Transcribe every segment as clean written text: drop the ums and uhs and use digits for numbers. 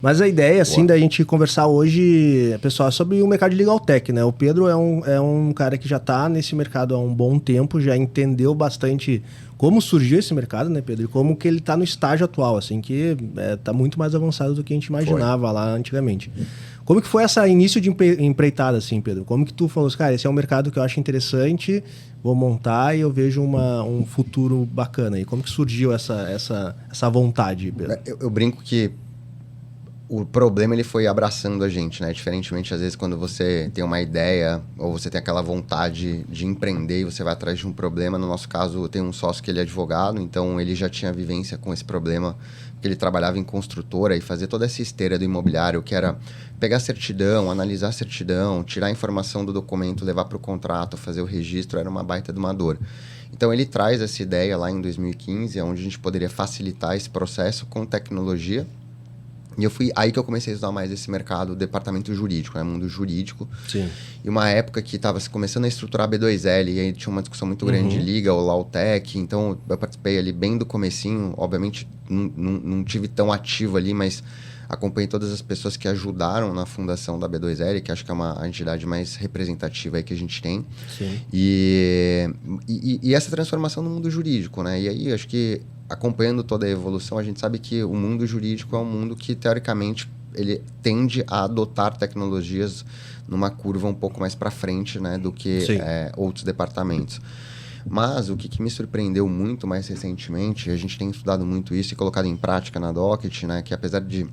Mas a ideia, assim, Boa. da gente conversar hoje, pessoal, é sobre o mercado de legal tech, né? O Pedro é um cara que já está nesse mercado há um bom tempo, já entendeu bastante como surgiu esse mercado, né, Pedro? E como que ele está no estágio atual, assim, que está muito mais avançado do que a gente imaginava lá antigamente. Como que foi esse início de empreitada, assim, Pedro? Como que tu falou assim, cara, esse é um mercado que eu acho interessante, vou montar e eu vejo um futuro bacana. E como que surgiu essa vontade, Pedro? Eu brinco que o problema ele foi abraçando a gente, né? Diferentemente, às vezes, quando você tem uma ideia ou você tem aquela vontade de empreender e você vai atrás de um problema. No nosso caso, eu tenho um sócio que ele é advogado, então ele já tinha vivência com esse problema, porque ele trabalhava em construtora e fazia toda essa esteira do imobiliário, que era pegar a certidão, analisar a certidão, tirar a informação do documento, levar para o contrato, fazer o registro, era uma baita de uma dor. Então, ele traz essa ideia lá em 2015, onde a gente poderia facilitar esse processo com tecnologia. E foi aí que eu comecei a estudar mais esse mercado, departamento jurídico, né? Mundo jurídico. Sim. E uma época que estava começando a estruturar a B2L, e aí tinha uma discussão muito grande de liga, o Lautec. Então, eu participei ali bem do comecinho. Obviamente, não tive tão ativo ali, mas acompanhei todas as pessoas que ajudaram na fundação da B2L, que acho que é a entidade mais representativa aí que a gente tem. Sim. E essa transformação no mundo jurídico, né? E aí, acho que acompanhando toda a evolução, a gente sabe que o mundo jurídico é um mundo que, teoricamente, ele tende a adotar tecnologias numa curva um pouco mais para frente, né, do que outros departamentos. Mas o que me surpreendeu muito mais recentemente, a gente tem estudado muito isso e colocado em prática na Docket, né, que apesar de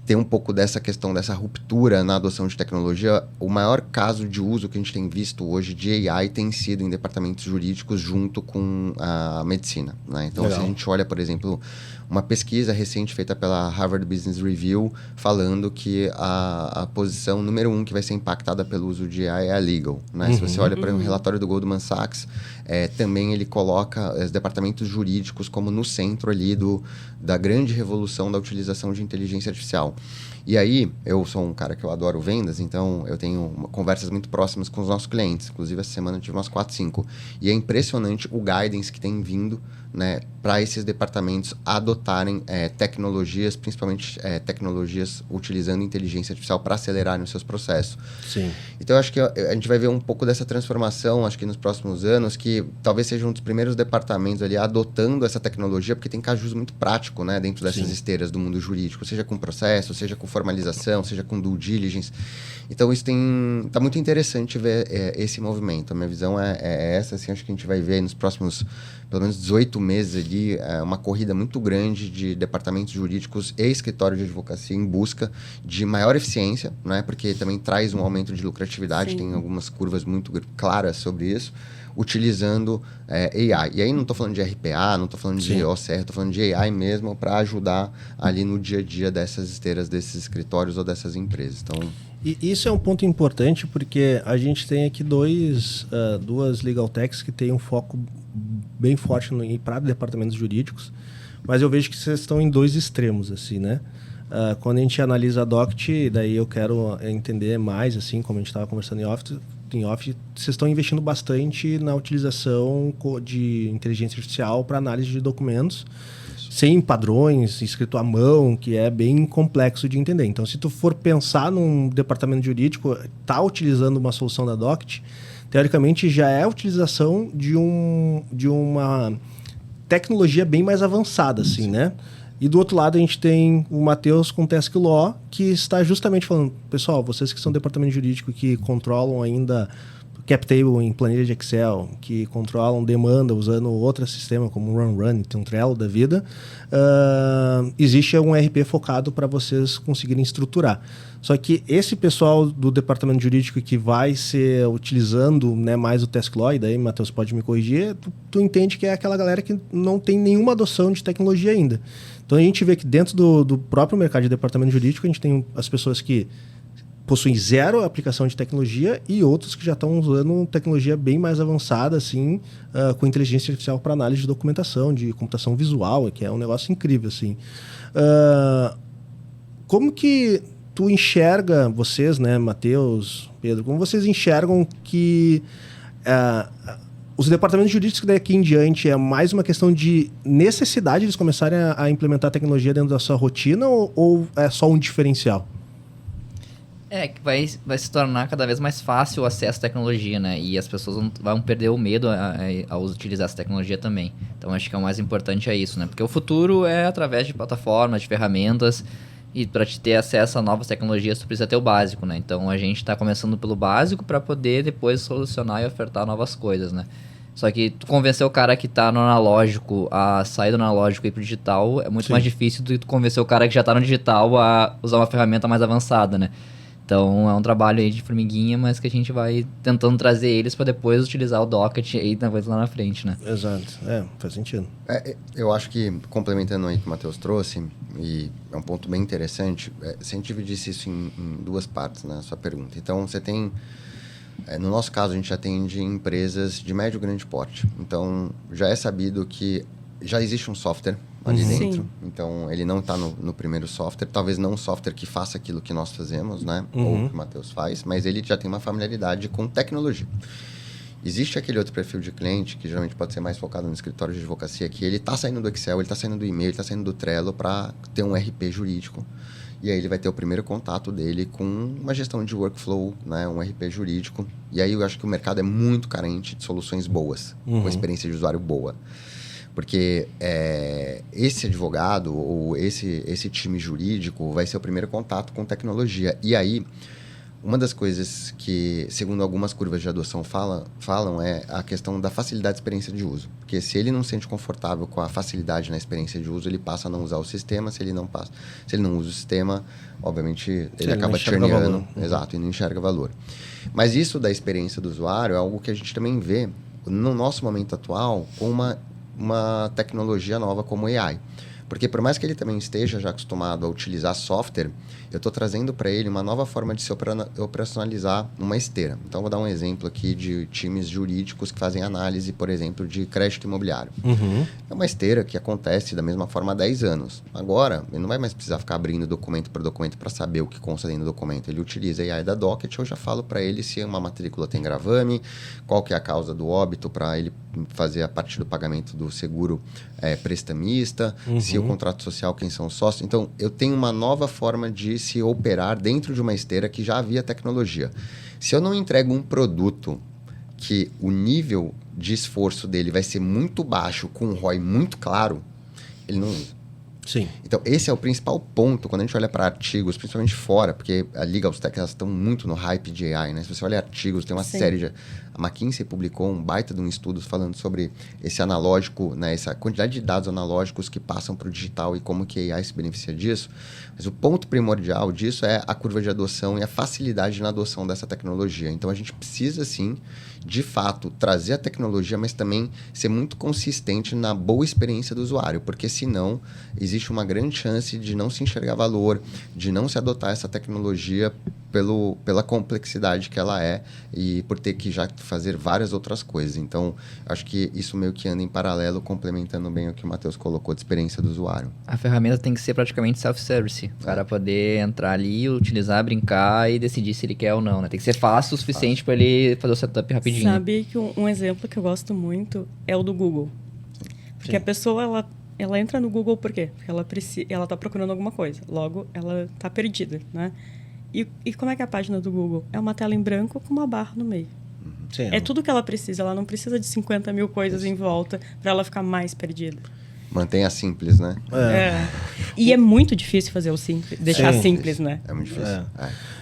ter um pouco dessa questão, dessa ruptura na adoção de tecnologia, o maior caso de uso que a gente tem visto hoje de AI tem sido em departamentos jurídicos junto com a medicina, né? Então, se a gente olha, por exemplo, uma pesquisa recente feita pela Harvard Business Review falando que a posição número 1 que vai ser impactada pelo uso de AI é a legal, né? Se você olha para um relatório do Goldman Sachs, também ele coloca os departamentos jurídicos como no centro ali da grande revolução da utilização de inteligência artificial. E aí, eu sou um cara que eu adoro vendas, então eu tenho conversas muito próximas com os nossos clientes. Inclusive, essa semana eu tive umas 4, 5. E é impressionante o guidance que tem vindo, né, para esses departamentos adotarem tecnologias, principalmente tecnologias utilizando inteligência artificial para acelerarem os seus processos. Sim. Então, eu acho que a gente vai ver um pouco dessa transformação, acho que nos próximos anos, que talvez seja um dos primeiros departamentos ali adotando essa tecnologia, porque tem cajus muito prático, né, dentro dessas esteiras do mundo jurídico, seja com processo, seja com formalização, seja com due diligence. Então, isso tá muito interessante ver esse movimento. A minha visão é essa, assim, acho que a gente vai ver nos próximos, pelo menos 18 meses ali, uma corrida muito grande de departamentos jurídicos e escritório de advocacia em busca de maior eficiência, né? Porque também traz um aumento de lucratividade, Sim. Tem algumas curvas muito claras sobre isso, utilizando AI. E aí não estou falando de RPA, não estou falando de OCR, estou falando de AI mesmo para ajudar ali no dia a dia dessas esteiras, desses escritórios ou dessas empresas. Então... E isso é um ponto importante porque a gente tem aqui duas legal techs que têm um foco bem forte para departamentos jurídicos, mas eu vejo que vocês estão em dois extremos, assim, né? Quando a gente analisa a Doct, daí eu quero entender mais, assim, como a gente estava conversando em off, vocês estão investindo bastante na utilização de inteligência artificial para análise de documentos, sem padrões, escrito à mão, que é bem complexo de entender. Então, se tu for pensar num departamento jurídico, tá utilizando uma solução da Doct, teoricamente já é a utilização de uma tecnologia bem mais avançada, assim, né? E do outro lado a gente tem o Matheus com Task Law, que está justamente falando, pessoal, vocês que são departamento jurídico que controlam ainda cap table em planilha de Excel, que controlam demanda usando outro sistema como o Run, tem um Trello da vida, existe um RP focado para vocês conseguirem estruturar. Só que esse pessoal do departamento jurídico que vai ser utilizando, né, mais o Task Law, e daí, Matheus, pode me corrigir, tu entende que é aquela galera que não tem nenhuma adoção de tecnologia ainda. Então a gente vê que dentro do próprio mercado de departamento jurídico, a gente tem as pessoas que possuem zero aplicação de tecnologia e outros que já estão usando tecnologia bem mais avançada, assim, com inteligência artificial para análise de documentação, de computação visual, que é um negócio incrível, assim. Como que tu enxerga, vocês, né, Matheus, Pedro, como vocês enxergam que os departamentos jurídicos daqui em diante é mais uma questão de necessidade de eles começarem a implementar tecnologia dentro da sua rotina ou é só um diferencial? Que vai se tornar cada vez mais fácil o acesso à tecnologia, né? E as pessoas vão perder o medo a utilizar essa tecnologia também. Então, acho que o mais importante é isso, né? Porque o futuro é através de plataformas, de ferramentas. E para te ter acesso a novas tecnologias, tu precisa ter o básico, né? Então, a gente está começando pelo básico para poder depois solucionar e ofertar novas coisas, né? Só que tu convencer o cara que tá no analógico a sair do analógico e ir pro digital é muito mais difícil do que tu convencer o cara que já tá no digital a usar uma ferramenta mais avançada, né? Então, é um trabalho aí de formiguinha, mas que a gente vai tentando trazer eles para depois utilizar o Docket aí lá na frente, né? Exato. Faz sentido. Eu acho que, complementando aí o que o Matheus trouxe, e é um ponto bem interessante, se a gente dividisse isso em duas partes, né, a sua pergunta. Então, você tem... no nosso caso, a gente atende empresas de médio e grande porte. Então, já é sabido que já existe um software ali dentro. Sim. Então, ele não está no primeiro software. Talvez não um software que faça aquilo que nós fazemos, né? Ou que o Matheus faz. Mas ele já tem uma familiaridade com tecnologia. Existe aquele outro perfil de cliente, que geralmente pode ser mais focado no escritório de advocacia, que ele está saindo do Excel, ele está saindo do e-mail, ele está saindo do Trello para ter um RP jurídico. E aí ele vai ter o primeiro contato dele com uma gestão de workflow, né? Um RP jurídico. E aí eu acho que o mercado é muito carente de soluções boas, com experiência de usuário boa. Porque esse advogado ou esse time jurídico vai ser o primeiro contato com tecnologia. E aí, uma das coisas que, segundo algumas curvas de adoção falam é a questão da facilidade de experiência de uso. Porque se ele não se sente confortável com a facilidade na experiência de uso, ele passa a não usar o sistema. Se ele não usa o sistema, obviamente, ele acaba churneando. Exato, e não enxerga valor. Mas isso da experiência do usuário é algo que a gente também vê no nosso momento atual com uma tecnologia nova como AI. Porque por mais que ele também esteja já acostumado a utilizar software, eu estou trazendo para ele uma nova forma de se operacionalizar uma esteira. Então, vou dar um exemplo aqui de times jurídicos que fazem análise, por exemplo, de crédito imobiliário. É uma esteira que acontece da mesma forma há 10 anos. Agora, ele não vai mais precisar ficar abrindo documento por documento para saber o que consta dentro do documento. Ele utiliza a AI da Docket, eu já falo para ele se uma matrícula tem gravame, qual que é a causa do óbito para ele fazer a partir do pagamento do seguro prestamista, se o contrato social, quem são os sócios. Então, eu tenho uma nova forma de se operar dentro de uma esteira que já havia tecnologia. Se eu não entrego um produto que o nível de esforço dele vai ser muito baixo, com um ROI muito claro, ele não usa. Sim. Então, esse é o principal ponto quando a gente olha para artigos, principalmente fora, porque a Legal Tech, elas estão muito no hype de AI, né? Se você olha artigos, tem uma série de... A McKinsey publicou um baita de um estudo falando sobre esse analógico, né? Essa quantidade de dados analógicos que passam para o digital e como que a AI se beneficia disso. Mas o ponto primordial disso é a curva de adoção e a facilidade na adoção dessa tecnologia. Então, a gente precisa, sim, de fato, trazer a tecnologia, mas também ser muito consistente na boa experiência do usuário, porque senão existe uma grande chance de não se enxergar valor, de não se adotar essa tecnologia pela complexidade que ela é e por ter que já fazer várias outras coisas. Então, acho que isso meio que anda em paralelo, complementando bem o que o Matheus colocou de experiência do usuário. A ferramenta tem que ser praticamente self-service. O cara poder entrar ali, utilizar, brincar e decidir se ele quer ou não, né? Tem que ser fácil o suficiente para ele fazer o setup rapidinho. Sabe que um exemplo que eu gosto muito é o do Google. Porque a pessoa, ela entra no Google por quê? Porque ela está procurando alguma coisa. Logo, ela está perdida, né? E como é que é a página do Google? É uma tela em branco com uma barra no meio. Sim. É tudo que ela precisa. Ela não precisa de 50 mil coisas em volta para ela ficar mais perdida. Mantenha simples, né? E é muito difícil fazer o simples, deixar simples, né? É muito difícil.